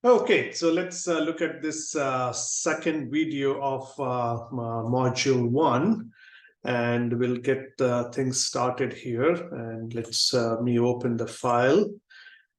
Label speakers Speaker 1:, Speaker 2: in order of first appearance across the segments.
Speaker 1: Okay, so let's look at this second video of module 1, and we'll get things started here. And let's me open the file.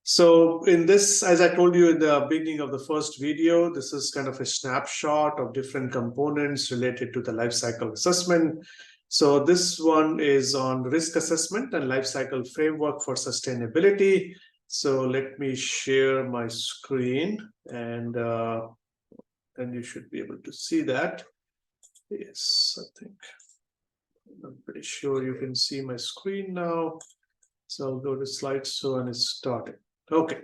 Speaker 1: So in this, as I told you in the beginning of the first video, this is kind of a snapshot of different components related to the life cycle assessment. So this one is on risk assessment and life cycle framework for sustainability. So let me share my screen, and then you should be able to see that. Yes, I think I'm pretty sure you can see my screen now. So I'll go to slideshow and it's started. Okay,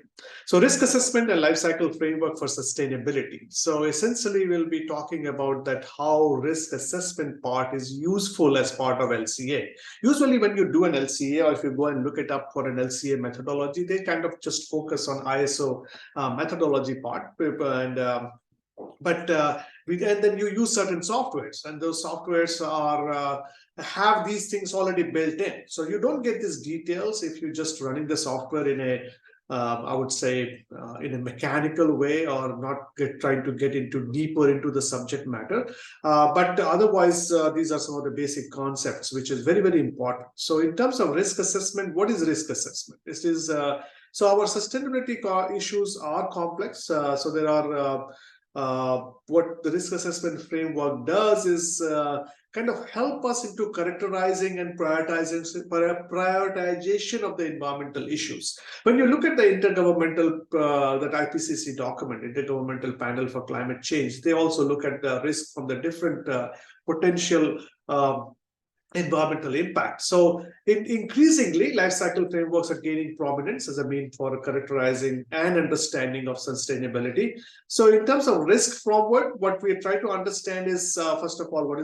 Speaker 1: so risk assessment and life cycle framework for sustainability. So essentially, we'll be talking about that how risk assessment part is useful as part of LCA. Usually when you do an LCA, or if you go and look it up for an LCA methodology, they kind of just focus on ISO methodology part. And then you use certain softwares, and those softwares are have these things already built in. So you don't get these details if you're just running the software in a I would say in a mechanical way, or not trying to get into deeper into the subject matter. But otherwise, these are some of the basic concepts, which is very, very important. So in terms of risk assessment, what is risk assessment? This is so our sustainability issues are complex. So there are what the risk assessment framework does is kind of help us into characterizing and prioritization of the environmental issues. When you look at the intergovernmental, that IPCC document, Intergovernmental Panel for Climate Change, they also look at the risk from the different potential environmental impact. So increasingly, life cycle frameworks are gaining prominence as a means for characterizing and understanding of sustainability. So in terms of risk forward, what we try to understand is, first of all,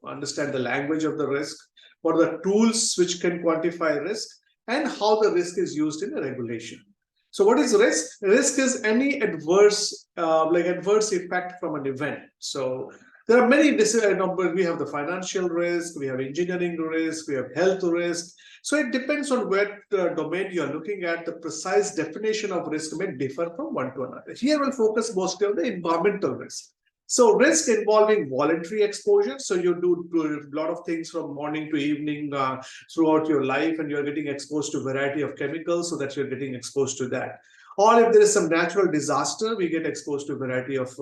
Speaker 1: understand the language of the risk, what are the tools which can quantify risk, and how the risk is used in a regulation. So what is risk? Risk is any adverse effect from an event. So there are many numbers. We have the financial risk, we have engineering risk, we have health risk. So it depends on what domain you are looking at. The precise definition of risk may differ from one to another. Here we'll focus mostly on the environmental risk. So risk involving voluntary exposure. So you do a lot of things from morning to evening throughout your life, and you're getting exposed to a variety of chemicals, so that you're getting exposed to that. Or if there is some natural disaster, we get exposed to a variety of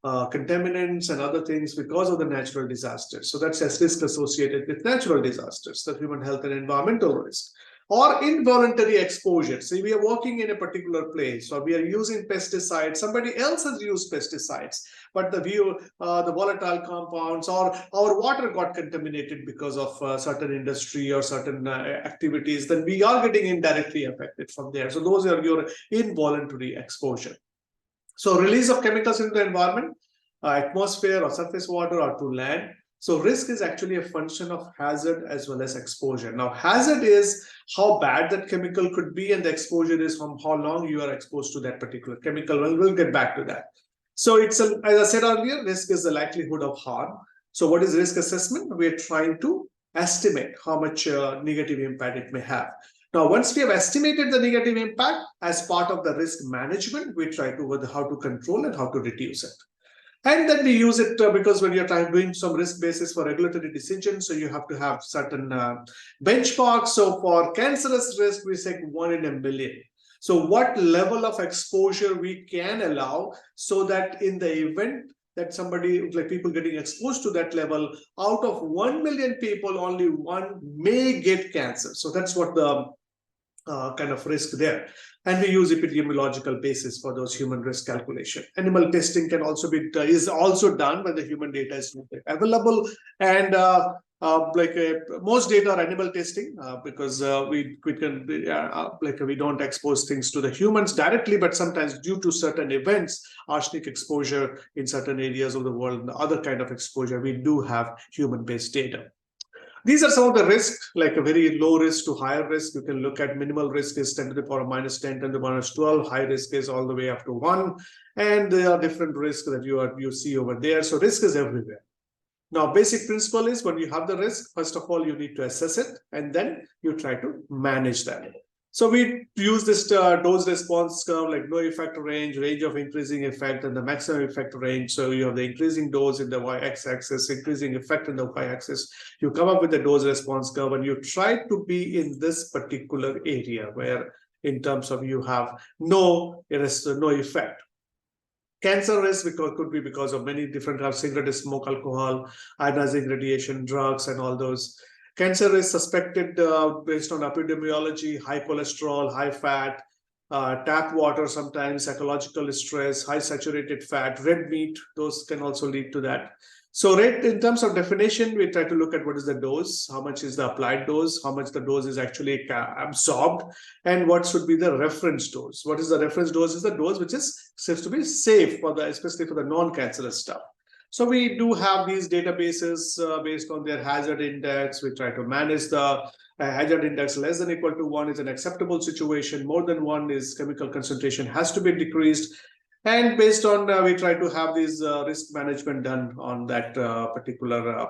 Speaker 1: contaminants and other things because of the natural disasters. So that's a risk associated with natural disasters, the human health and environmental risk. Or involuntary exposure. So we are working in a particular place, or we are using pesticides. Somebody else has used pesticides, but the volatile compounds, or our water got contaminated because of certain industry or certain activities, then we are getting indirectly affected from there. So those are your involuntary exposure. So release of chemicals into the environment, atmosphere or surface water, or to land. So risk is actually a function of hazard as well as exposure. Now, hazard is how bad that chemical could be, and the exposure is from how long you are exposed to that particular chemical. Well, we'll get back to that. So as I said earlier, risk is the likelihood of harm. So what is risk assessment? We're trying to estimate how much negative impact it may have. Now, once we have estimated the negative impact, as part of the risk management, we try to how to control and how to reduce it. And then we use it because when you're doing some risk basis for regulatory decisions, so you have to have certain benchmarks. So for cancerous risk, we say 1 in a million. So what level of exposure we can allow, so that in the event that somebody, like people getting exposed to that level, out of 1 million people, only one may get cancer. So that's what the kind of risk there. And we use epidemiological basis for those human risk calculation. Animal testing can also is also done when the human data is not available. And most data are animal testing because we don't expose things to the humans directly, but sometimes due to certain events, arsenic exposure in certain areas of the world, and other kind of exposure, we do have human-based data. These are some of the risks, like a very low risk to higher risk. You can look at minimal risk is 10 to the power minus 10, 10 to the minus 12. High risk is all the way up to 1. And there are different risks that you see over there. So risk is everywhere. Now, basic principle is when you have the risk, first of all, you need to assess it, and then you try to manage that. So we use this dose response curve, like no effect range, range of increasing effect, and the maximum effect range. So you have the increasing dose in the y-axis, increasing effect in the y-axis. You come up with the dose response curve, and you try to be in this particular area where, in terms of, you have no effect. Cancer risk could be because of many different types: cigarette smoke, alcohol, ionizing radiation, drugs, and all those. Cancer is suspected based on epidemiology: high cholesterol, high fat, tap water, sometimes psychological stress, high saturated fat, red meat. Those can also lead to that. So in terms of definition, we try to look at what is the dose, how much is the applied dose, how much the dose is actually absorbed, and what should be the reference dose. What is the reference dose? Is the dose which is said to be safe for especially for the non-cancerous stuff. So we do have these databases based on their hazard index. We try to manage the hazard index. Less than equal to 1 is an acceptable situation. More than 1 is chemical concentration has to be decreased. And based on, we try to have this risk management done on that particular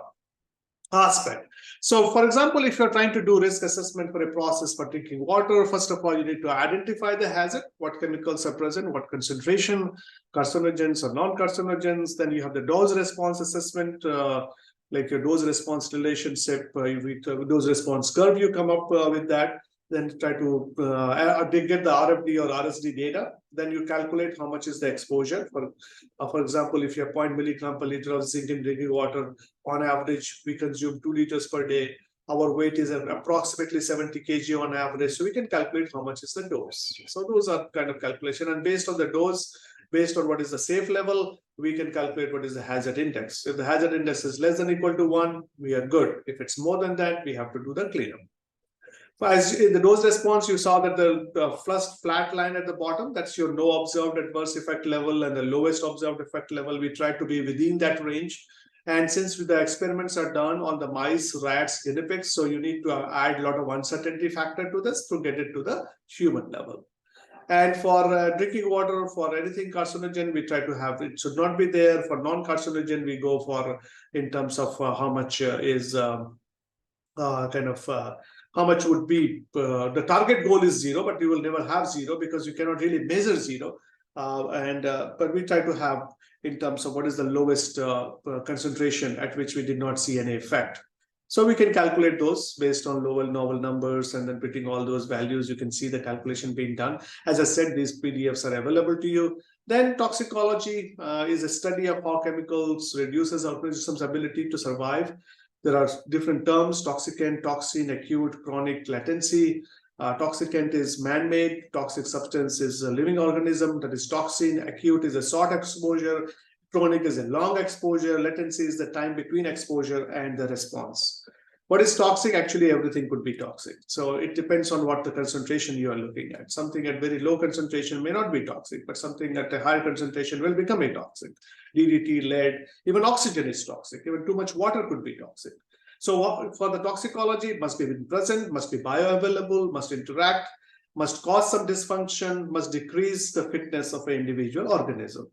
Speaker 1: aspect. So, for example, if you're trying to do risk assessment for a process for drinking water, first of all, you need to identify the hazard, what chemicals are present, what concentration, carcinogens or non-carcinogens. Then you have the dose response assessment, like your dose response relationship, dose response curve, you come up with that. Then try to get the RFD or RSD data. Then you calculate how much is the exposure. For example, if you have 0.0 milligram per liter of zinc in drinking water, on average, we consume 2 liters per day. Our weight is approximately 70 kg on average. So we can calculate how much is the dose. So those are kind of calculation. And based on the dose, based on what is the safe level, we can calculate what is the hazard index. If the hazard index is less than or equal to 1, we are good. If it's more than that, we have to do the cleanup. As in the dose response, you saw that the first flat line at the bottom, that's your no observed adverse effect level, and the lowest observed effect level. We try to be within that range. And since the experiments are done on the mice, rats, guinea pigs, so you need to add a lot of uncertainty factor to this to get it to the human level. And for drinking water, for anything carcinogen, we try to have, it should not be there. For non-carcinogen, we go for, in terms of how much is how much would be, the target goal is 0, but you will never have 0 because you cannot really measure 0. But we try to have, in terms of what is the lowest concentration at which we did not see any effect. So we can calculate those based on novel numbers, and then putting all those values, you can see the calculation being done. As I said, these PDFs are available to you. Then toxicology is a study of how chemicals reduces organism's ability to survive. There are different terms: toxicant, toxin, acute, chronic, latency. Toxicant is man-made. Toxic substance is a living organism, that is toxin. Acute is a short exposure. Chronic is a long exposure. Latency is the time between exposure and the response. What is toxic? Actually, everything could be toxic. So it depends on what the concentration you are looking at. Something at very low concentration may not be toxic, but something at a higher concentration will become a toxic. DDT, lead, even oxygen is toxic. Even too much water could be toxic. So for the toxicology, it must be present, must be bioavailable, must interact, must cause some dysfunction, must decrease the fitness of an individual organism.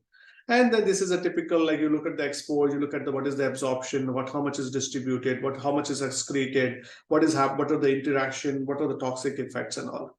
Speaker 1: And then this is a typical, like you look at the exposure, you look at what is the absorption, how much is distributed, how much is excreted, what are the interaction, what are the toxic effects and all.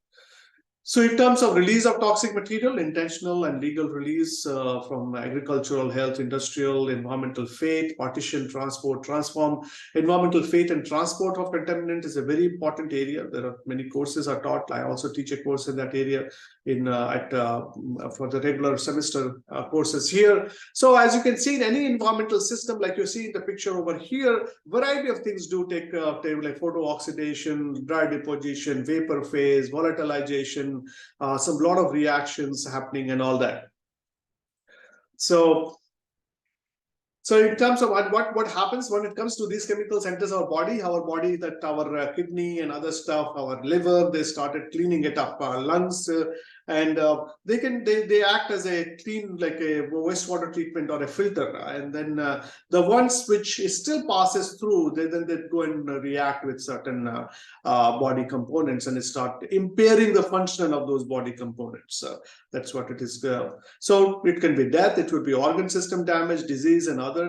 Speaker 1: So in terms of release of toxic material, intentional and legal release from agricultural, health, industrial, environmental fate, partition, transport, transform. Environmental fate and transport of contaminant is a very important area. There are many courses are taught. I also teach a course in that area for the regular semester courses here. So as you can see, in any environmental system, like you see in the picture over here, variety of things do take like photo oxidation, dry deposition, vapor phase, volatilization, some lot of reactions happening and all that. So in terms of what happens when it comes to these chemicals enters our body, that our kidney and other stuff, our liver, they started cleaning it up, our lungs, and they act as a clean, like a wastewater treatment or a filter. And then the ones which still passes through, they go and react with certain body components, and it start impairing the function of those body components. That's what it is. So it can be death, it would be organ system damage, disease, and others.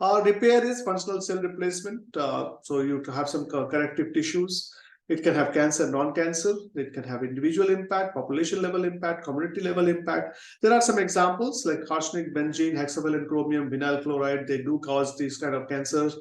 Speaker 1: Repair is functional cell replacement. So you have some corrective tissues. It can have cancer, non-cancer. It can have individual impact, population level impact, community level impact. There are some examples like arsenic, benzene, hexavalent chromium, vinyl chloride. They do cause these kind of cancers.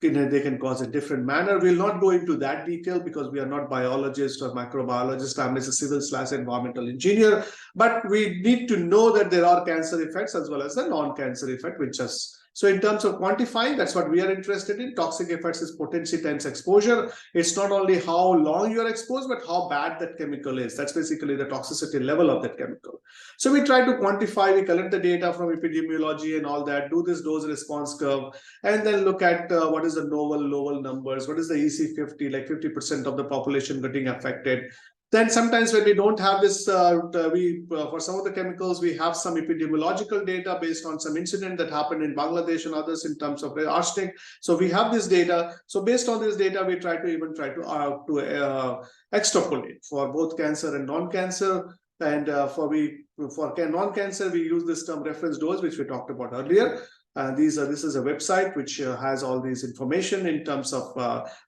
Speaker 1: They can cause a different manner. We'll not go into that detail because we are not biologists or microbiologists. I'm a civil/environmental engineer, but we need to know that there are cancer effects as well as the non-cancer effect, which is so in terms of quantifying, that's what we are interested in. Toxic effects is potency times exposure. It's not only how long you're exposed, but how bad that chemical is. That's basically the toxicity level of that chemical. So we try to quantify, we collect the data from epidemiology and all that, do this dose response curve, and then look at what is the novel numbers, what is the EC50, like 50% of the population getting affected. Then sometimes when we don't have this, for some of the chemicals, we have some epidemiological data based on some incident that happened in Bangladesh and others in terms of arsenic. So we have this data. So based on this data, we try to extrapolate for both cancer and non-cancer. And for non-cancer, we use this term reference dose, which we talked about earlier. This is a website which has all these information in terms of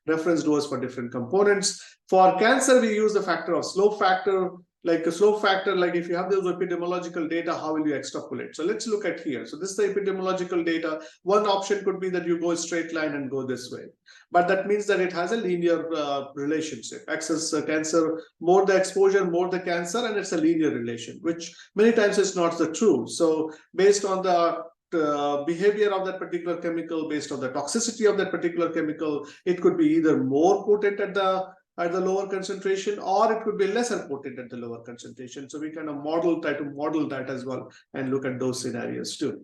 Speaker 1: reference dose for different components. For cancer, we use the factor of slope factor. Like a slope factor, like if you have those epidemiological data, how will you extrapolate? So let's look at here. So this is the epidemiological data. One option could be that you go a straight line and go this way. But that means that it has a linear relationship. Excess cancer, more the exposure, more the cancer, and it's a linear relation, which many times is not the true. So based on the behavior of that particular chemical, based on the toxicity of that particular chemical, it could be either more potent at the lower concentration, or it could be lesser potent at the lower concentration. So we kind of try to model that as well and look at those scenarios too.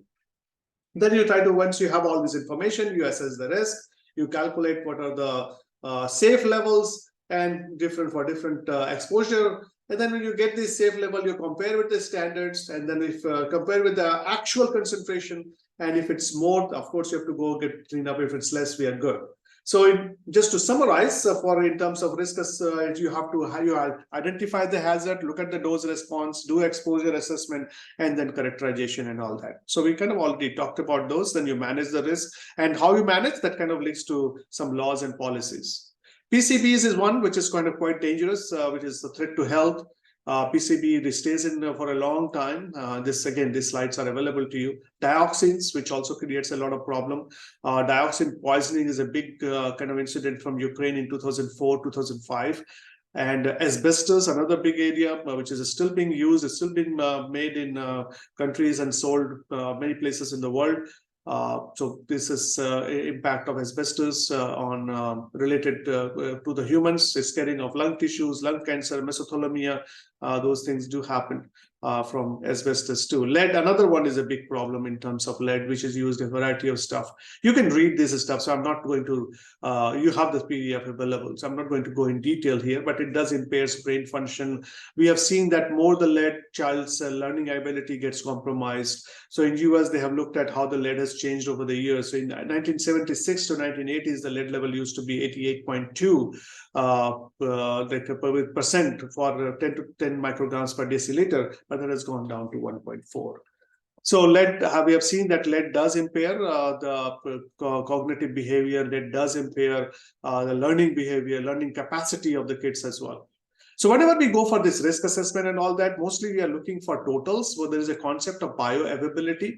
Speaker 1: Then you try to, once you have all this information, you assess the risk, you calculate what are the safe levels and different exposure. And then when you get this safe level, you compare with the standards, and then if compare with the actual concentration, and if it's more, of course, you have to go get clean up. If it's less, we are good. So just to summarize, in terms of risk, you have to identify the hazard, look at the dose response, do exposure assessment, and then characterization and all that. So we kind of already talked about those. Then you manage the risk, and how you manage that kind of leads to some laws and policies. PCBs is one which is quite dangerous, which is a threat to health. PCB stays in for a long time. These slides are available to you. Dioxins, which also creates a lot of problem. Dioxin poisoning is a big kind of incident from Ukraine in 2004, 2005. And asbestos, another big area, which is still being used, is still being made in countries and sold many places in the world. So this is impact of asbestos on related to the humans, scarring of lung tissues, lung cancer, mesothelioma. Those things do happen from asbestos too. Lead, another one, is a big problem in terms of lead, which is used in a variety of stuff. You can read this stuff, so I'm not going to, you have the PDF available, so I'm not going to go in detail here, but it does impair brain function. We have seen that more the lead, child's learning ability gets compromised. So in US, they have looked at how the lead has changed over the years. So in 1976 to 1980s, the lead level used to be 88.2 percent for 10 micrograms per deciliter, but that has gone down to 1.4. So lead, we have seen that lead does impair the cognitive behavior. Lead does impair the learning behavior, learning capacity of the kids as well. So whenever we go for this risk assessment and all that, mostly we are looking for totals. So there is a concept of bioavailability.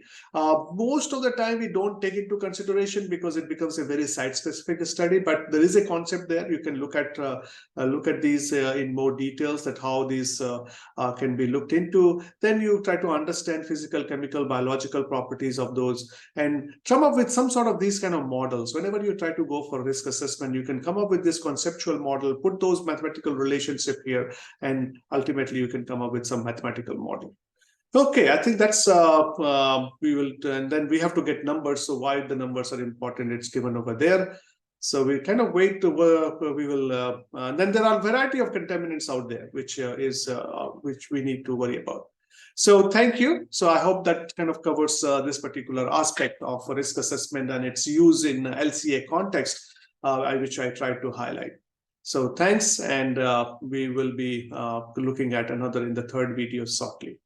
Speaker 1: Most of the time we don't take into consideration because it becomes a very site-specific study. But there is a concept there. You can look at these in more details, that how these can be looked into. Then you try to understand physical, chemical, biological properties of those, and come up with some sort of these kind of models. Whenever you try to go for risk assessment, you can come up with this conceptual model, put those mathematical relationships here, and ultimately you can come up with some mathematical model. Okay, I think that's we will, and then we have to get numbers. So why the numbers are important, it's given over there. So we kind of wait to we will. Then there are a variety of contaminants out there, which we need to worry about. So thank you. So I hope that kind of covers this particular aspect of risk assessment and its use in LCA context, which I tried to highlight. So thanks, and we will be looking at another in the third video shortly.